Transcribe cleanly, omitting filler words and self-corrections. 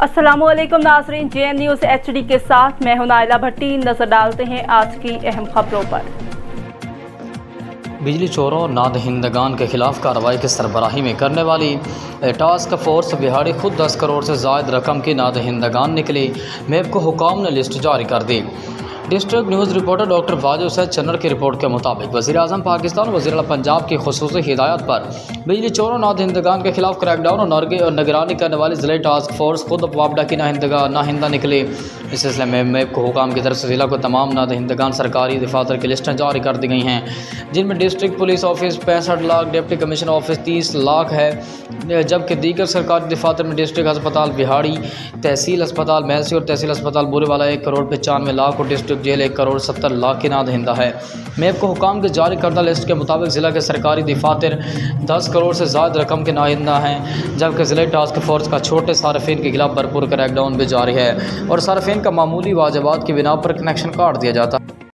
अस्सलामुअलैकुम नाज़रीन, JN news HD के साथ मैं हूं नाइला भट्टी। नजर डालते हैं आज की अहम खबरों पर। बिजली चोरों और नादहिंदगान के खिलाफ कार्रवाई की सरबराही में करने वाली टास्क फोर्स बिहाड़ी खुद 10 करोड़ से ज़ायद रकम की नादहिंदगान निकली। मेब को हुकाम ने लिस्ट जारी कर दी। District news reporter doctor Wajid Syed Channar की रिपोर्ट के मुताबिक वज़ीर-ए-आज़म पाकिस्तान और वज़ीर-ए-आला पंजाब की खुसूसी हिदायत पर बिजली चोरों नादहिंदगान के खिलाफ क्रैकडाउन और निगरानी करने वाली ज़िले टास्क फोर्स खुद वापडा की नाहिंदा निकली। इस सिलसिले में मेब को हुकाम की तरफ से ज़िला को तमाम नादहिंदगान सरकारी दफातर की लिस्टें जारी कर दी गई हैं, जिनमें district police office 65 lakh, deputy commissioner office 30 lakh है, जबकि दीगर सरकारी दफातर में डिस्ट्रिक्ट अस्पताल बिहाड़ी, तहसील अस्पताल महसी और तहसील अस्पताल बुरेवाला 1 करोड़ 95 लाख और डिस्ट्रिक्ट जेल 1 करोड़ 70 लाख की नादहिंदा है। मेब को हुकाम के जारी करदा लिस्ट के मुताबिक ज़िला के सरकारी दफातर 10 करोड़ से ज़्यादा रकम के नाहिंदा हैं, जबकि ज़िले टास्क फोर्स का छोटे सार्फिन के खिलाफ भरपूर क्रैकडाउन भी जारी है और सार्फिन का मामूली वाजिबात की बिना पर कनेक्शन काट दिया जाता है।